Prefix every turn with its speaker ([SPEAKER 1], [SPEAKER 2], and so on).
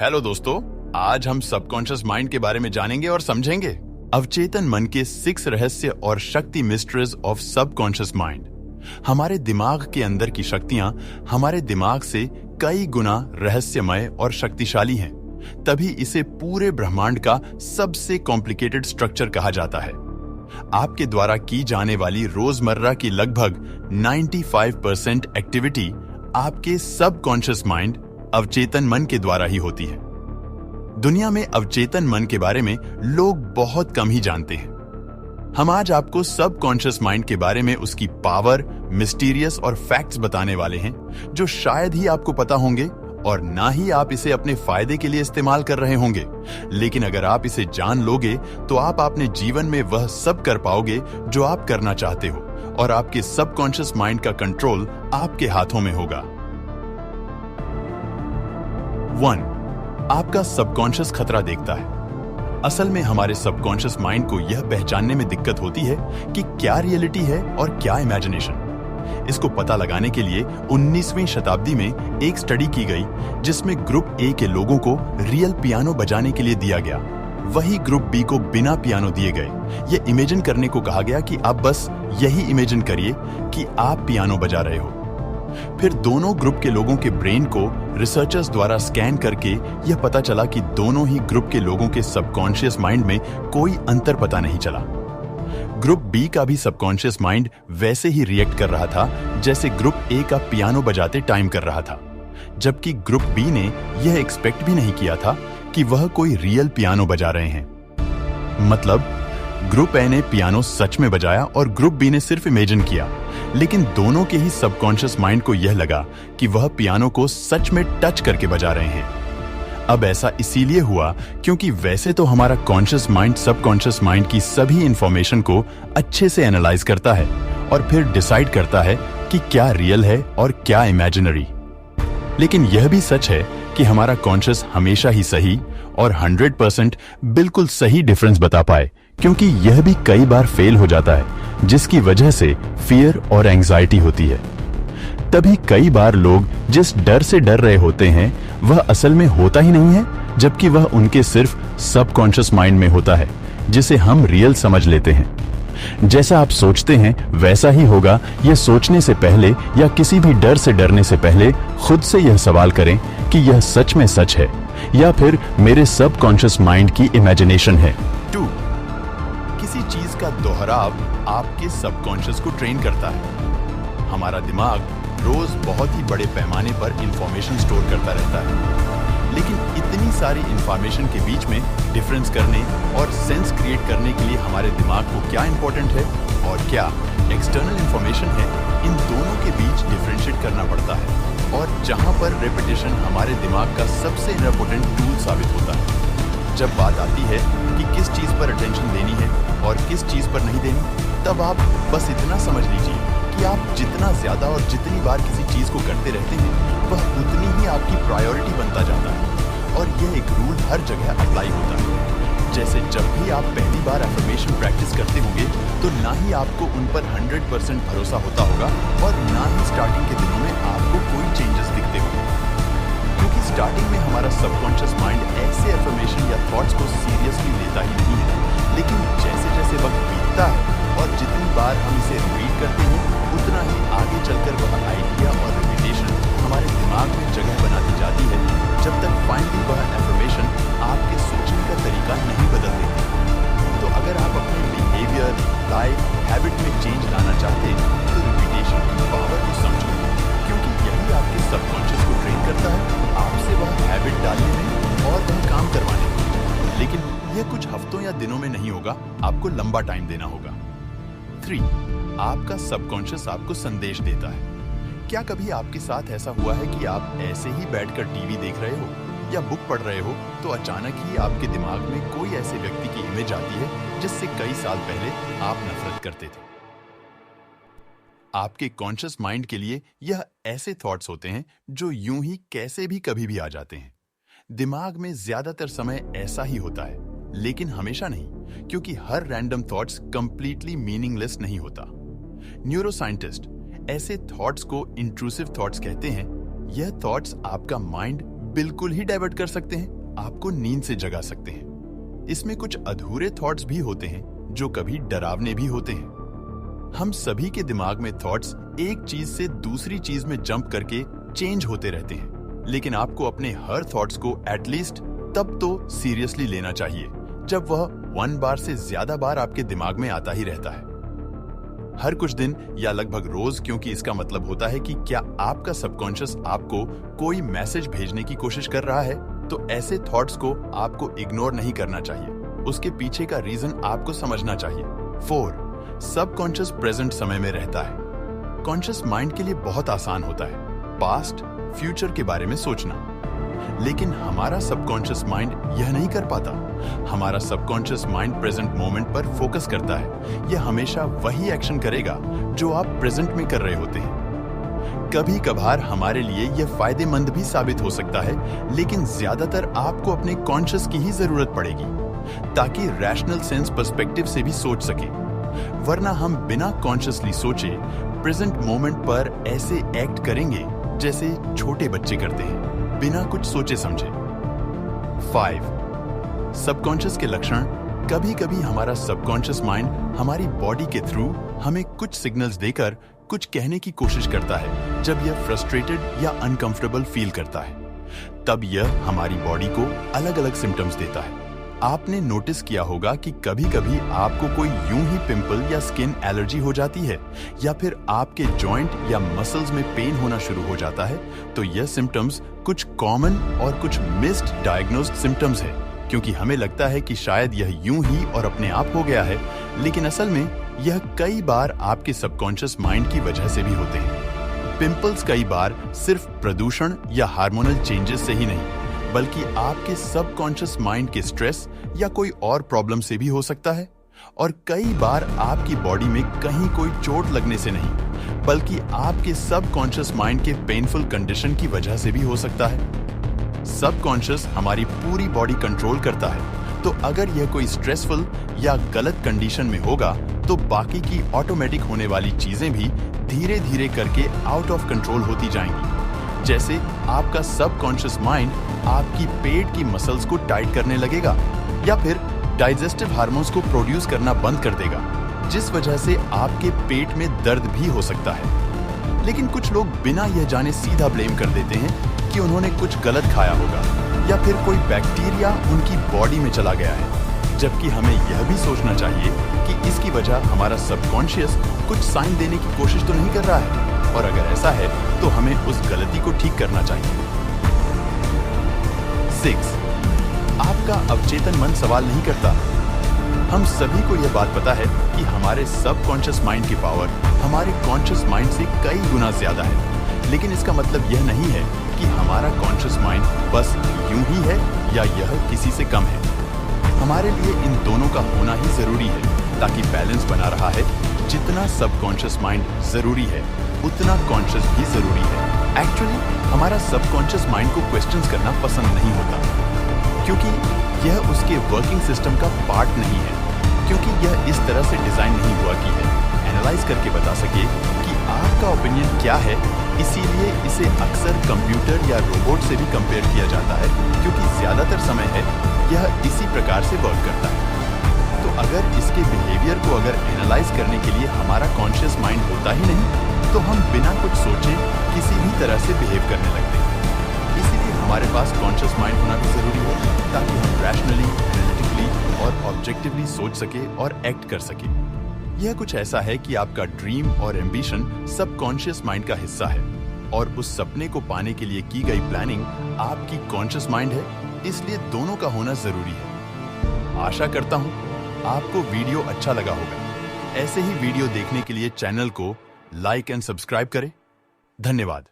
[SPEAKER 1] Hello दोस्तों, आज हम सबकॉन्शियस माइंड के बारे में जानेंगे और समझेंगे। अवचेतन मन के 6 रहस्य और शक्ति मिस्ट्रीज ऑफ सबकॉन्शियस माइंड। हमारे दिमाग के अंदर की शक्तियां हमारे दिमाग से कई गुना रहस्यमय और शक्तिशाली हैं, तभी इसे पूरे ब्रह्मांड का सबसे कॉम्प्लिकेटेड स्ट्रक्चर कहा जाता है। आपके द्वारा की जाने वाली रोजमर्रा की लगभग 95% एक्टिविटी आपके सबकॉन्शियस माइंड अवचेतन मन के द्वारा ही होती है। दुनिया में अवचेतन मन के बारे में लोग बहुत कम ही जानते हैं। हम आज आपको सबकॉन्शियस माइंड के बारे में उसकी पावर, मिस्टीरियस और फैक्ट्स बताने वाले हैं जो शायद ही आपको पता होंगे और ना ही आप इसे अपने फायदे के लिए इस्तेमाल कर रहे होंगे। लेकिन अगर आप इसे जान लोगे तो आप अपने जीवन में वह सब कर पाओगे जो आप करना चाहते हो और आपके सबकॉन्शियस माइंड का कंट्रोल आपके हाथों में होगा। 1. आपका सबकॉन्शियस खतरा देखता है। असल में हमारे सबकॉन्शियस माइंड को यह पहचानने में दिक्कत होती है कि क्या रियलिटी है और क्या इमेजिनेशन। इसको पता लगाने के लिए 19वीं शताब्दी में एक स्टडी की गई जिसमें ग्रुप ए के लोगों को रियल पियानो बजाने के लिए दिया गया, वही ग्रुप बी को बिना पियानो दिए गए। यह इमेजिन करने को कहा गया कि आप बस यही इमेजिन करिए कि आप पियानो बजा रहे हो। फिर दोनों ग्रुप के लोगों के ब्रेन को रिसर्चर्स द्वारा स्कैन करके यह पता चला कि दोनों ही ग्रुप के लोगों के सबकॉन्शियस माइंड में कोई अंतर पता नहीं चला। ग्रुप बी का भी सबकॉन्शियस माइंड वैसे ही रिएक्ट कर रहा था जैसे ग्रुप ए का पियानो बजाते टाइम कर रहा था, जबकि ग्रुप बी ने यह एक्सपेक्ट भी नहीं किया था कि वह कोई रियल पियानो बजा रहे हैं। मतलब ग्रुप ए ने पियानो सच में बजाया और ग्रुप बी ने सिर्फ इमेजिन किया, लेकिन दोनों के ही सबकॉन्शियस माइंड को यह लगा कि वह पियानो को सच में टच करके बजा रहे हैं। अब ऐसा इसीलिए हुआ क्योंकि वैसे तो हमारा कॉन्शियस माइंड सबकॉन्शियस माइंड की सभी इंफॉर्मेशन को अच्छे से एनालाइज करता है और फिर डिसाइड करता है कि क्या रियल है और क्या इमेजिनरी। लेकिन यह भी सच है कि हमारा कॉन्शियस हमेशा ही सही और 100% बिल्कुल सही डिफरेंस बता पाए, क्योंकि यह भी कई बार फेल हो जाता है, जिसकी वजह से फियर और एंजाइटी होती है। तभी कई बार लोग जिस डर से डर रहे होते हैं वह असल में होता ही नहीं है, जबकि वह उनके सिर्फ सबकॉन्शियस माइंड में होता है, जिसे हम रियल समझ लेते हैं। जैसा आप सोचते हैं वैसा ही होगा, यह सोचने से पहले या किसी भी डर से डरने से पहले खुद से यह सवाल करें कि यह सच में सच है या फिर मेरे सबकॉन्शियस माइंड की इमेजिनेशन है। 2. किसी चीज का दोहराव आपके सबकॉन्शियस को ट्रेन करता है। हमारा दिमाग रोज बहुत ही बड़े पैमाने पर इंफॉर्मेशन स्टोर करता रहता है, लेकिन इतनी सारी इंफॉर्मेशन के बीच में डिफरेंस करने और सेंस क्रिएट करने के लिए हमारे दिमाग को क्या इंपॉर्टेंट है और क्या एक्सटर्नल इंफॉर्मेशन है, इन दोनों के बीच डिफरेंशिएट करना पड़ता है। और जहां पर रेपिटेशन हमारे दिमाग का सबसे इंपॉर्टेंट टूल साबित होता है। जब बात आती है कि किस चीज पर अटेंशन देनी है और किस चीज पर नहीं देनी, तब आप बस इतना समझ लीजिए कि आप जितना ज्यादा और जितनी बार किसी चीज को करते रहते हैं वह उतनी ही आपकी प्रायोरिटी बनता जाता है। और यह एक रूल हर जगह अप्लाई होता है। जैसे जब भी आप पहली बार अफर्मेशन प्रैक्टिस करते होंगे तो ना ही आपको उन पर 100% भरोसा होता होगा और ना ही स्टार्टिंग के दिनों में आपको कोई चेंजेस दिखते होंगे, क्योंकि स्टार्टिंग में हमारा सबकॉन्शियस माइंड ऐसे अफर्मेशन या थॉट्स को सीरियसली लेता ही नहीं है। लेकिन जैसे जैसे वक्त बीतता है और जितनी बार हम इसे रिपीट करते हैं उतना ही आगे चलकर वह आइडिया और रिपीटेशन हमारे दिमाग में जगह बनाती जाती है, जब तक फाइनली वह अफर्मेशन आपके सोचने का तरीका नहीं बदल देती। तो अगर आप अपने बिहेवियर, लाइफ, हैबिट में चेंज लाना चाहते हैं तो रिपीटेशन की पावर को समझो, क्योंकि यही आपके सबकॉन्शियस को ट्रेन करता है आपसे वह हैबिट डालने में और वह काम करवाने में। लेकिन यह कुछ हफ्तों या दिनों में नहीं होगा, आपको लंबा टाइम देना होगा। 3. आपका सबकॉन्शियस आपको संदेश देता है। क्या कभी आपके साथ ऐसा हुआ है कि आप ऐसे ही बैठकर टीवी देख रहे हो या बुक पढ़ रहे हो तो अचानक ही आपके दिमाग में कोई ऐसे व्यक्ति की इमेज आती है जिससे कई साल पहले आप नफरत करते थे? आपके कॉन्शियस माइंड के लिए यह ऐसे थॉट्स होते हैं जो यूं ही कैसे भी कभी भी आ जाते हैं। दिमाग में ज्यादातर समय ऐसा ही होता है, लेकिन हमेशा नहीं, क्योंकि हर रैंडम थॉट्स कंप्लीटली मीनिंगलेस नहीं होता। न्यूरोसाइंटिस्ट ऐसे थॉट्स को इंट्रूसिव थॉट्स कहते हैं। यह थॉट्स आपका माइंड बिल्कुल ही डाइवर्ट कर सकते हैं, आपको नींद से जगा सकते हैं। इसमें कुछ अधूरे थॉट्स भी होते हैं जो कभी डरावने भी होते हैं। हम सभी के दिमाग में थॉट्स एक चीज से दूसरी चीज में जंप करके चेंज होते रहते हैं, लेकिन आपको अपने हर थॉट्स को एटलीस्ट तब तो सीरियसली लेना चाहिए जब वह 1 बार से ज्यादा बार आपके दिमाग में आता ही रहता है, हर कुछ दिन या लगभग रोज, क्योंकि इसका मतलब होता है कि क्या आपका सबकॉन्शियस आपको कोई मैसेज भेजने की कोशिश कर रहा है, तो ऐसे थॉट्स को आपको इग्नोर नहीं करना चाहिए। उसके पीछे का रीजन आपको समझना चाहिए। 4. सबकॉन्शियस प्रेजेंट समय में रहता है। कॉन्शियस माइंड के लिए बहुत आसान होता है पास्ट, फ्यूचर के बारे में सोचना, लेकिन हमारा सबकॉन्शियस माइंड यह नहीं कर पाता। हमारा सबकॉन्शियस माइंड प्रेजेंट मोमेंट पर फोकस करता है। यह हमेशा वही एक्शन करेगा जो आप प्रेजेंट में कर रहे होते हैं। कभी कभार हमारे लिए यह फायदेमंद भी साबित हो सकता है, लेकिन ज्यादातर आपको अपने कॉन्शियस की ही जरूरत पड़ेगी ताकि रैशनल सेंस पर्सपेक्टिव से भी सोच सके, वरना हम बिना कॉन्शियसली सोचे प्रेजेंट मोमेंट पर ऐसे एक्ट करेंगे जैसे छोटे बच्चे करते हैं, बिना कुछ सोचे समझे। 5. सबकॉन्शियस के लक्षण। कभी कभी हमारा सबकॉन्शियस माइंड हमारी बॉडी के थ्रू हमें कुछ सिग्नल्स देकर कुछ कहने की कोशिश करता है। जब यह फ्रस्ट्रेटेड या अनकंफर्टेबल फील करता है, तब यह हमारी बॉडी को अलग अलग सिम्टम्स देता है। आपने नोटिस किया होगा कि कभी कभी आपको कोई यूं ही पिंपल या स्किन एलर्जी हो जाती है, या फिर आपके जॉइंट या मसल्स में पेन होना शुरू हो जाता है, तो यह सिम्टम्स कुछ कॉमन और कुछ मिस्ड डायग्नोस्ड सिम्टम्स है, क्योंकि हमें लगता है कि शायद यह यूं ही और अपने आप हो गया है, लेकिन असल में यह कई बार आपके सबकॉन्शियस माइंड की वजह से भी होते हैं। पिंपल्स कई बार सिर्फ प्रदूषण या हार्मोनल चेंजेस से ही नहीं, बल्कि आपके सबकॉन्शियस माइंड के स्ट्रेस या कोई और प्रॉब्लम से भी हो सकता है। और कई बार आपकी बॉडी में कहीं कोई चोट लगने से नहीं, बल्कि आपके सबकॉन्शियस माइंड के पेनफुल कंडीशन की वजह से भी हो सकता है। सबकॉन्शियस हमारी पूरी बॉडी कंट्रोल करता है, तो अगर यह कोई स्ट्रेसफुल या गलत कंडीशन में होगा, तो बाकी की ऑटोमेटिक होने वाली चीजें भी धीरे धीरे करके आउट ऑफ कंट्रोल होती जाएंगी। जैसे आपका सबकॉन्शियस माइंड आपकी पेट की मसल्स को टाइट करने लगेगा, या फिर डाइजेस्टिव हार्मोन्स को प्रोड्यूस करना बंद कर देगा, जिस वजह से आपके पेट में दर्द भी हो सकता है। लेकिन कुछ लोग बिना यह जाने सीधा ब्लेम कर देते हैं कि उन्होंने कुछ गलत खाया होगा, या फिर कोई बैक्टीरिया उनकी बॉडी में चला गया है, जबकि हमें यह भी सोचना चाहिए कि इसकी वजह हमारा सबकॉन्शियस कुछ साइन देने की कोशिश तो नहीं कर रहा है, और अगर ऐसा है तो हमें उस गलती को ठीक करना चाहिए। 6. आपका अवचेतन मन सवाल नहीं करता। हम सभी को यह बात पता है कि हमारे सबकॉन्शियस माइंड की पावर हमारे कॉन्शियस माइंड से कई गुना ज्यादा है, लेकिन इसका मतलब यह नहीं है कि हमारा कॉन्शियस माइंड बस यूं ही है या यह किसी से कम है। हमारे लिए इन दोनों का होना ही जरूरी है, ताकि बैलेंस बना रहा है। जितना सबकॉन्शियस माइंड जरूरी है, उतना कॉन्शियस भी जरूरी है। एक्चुअली हमारा सबकॉन्शियस माइंड को क्वेश्चंस करना पसंद नहीं होता, क्योंकि यह उसके वर्किंग सिस्टम का पार्ट नहीं है, क्योंकि यह इस तरह से डिजाइन नहीं हुआ कि है एनालाइज करके बता सके कि आपका ओपिनियन क्या है। इसीलिए इसे अक्सर कंप्यूटर या रोबोट से भी कंपेयर किया जाता है, क्योंकि ज्यादातर समय है यह इसी प्रकार से वर्क करता है। तो अगर इसके बिहेवियर को अगर एनालाइज करने के लिए हमारा कॉन्शियस माइंड होता ही नहीं, तो हम बिना कुछ सोचे किसी भी तरह से बिहेव करने लगते हैं। इसीलिए हमारे पास कॉन्शियस माइंड होना भी जरूरी है, ताकि हम रैशनली, एनालिटिकली और ऑब्जेक्टिवली सोच सके और एक्ट कर सके। यह कुछ ऐसा है कि आपका ड्रीम और एम्बिशन सबकॉन्शियस माइंड का हिस्सा है, और उस सपने को पाने के लिए की गई प्लानिंग आपकी कॉन्शियस माइंड है, इसलिए दोनों का होना जरूरी है। आशा करता हूं आपको वीडियो अच्छा लगा होगा। ऐसे ही वीडियो देखने के लिए चैनल को लाइक एंड सब्सक्राइब करें। धन्यवाद।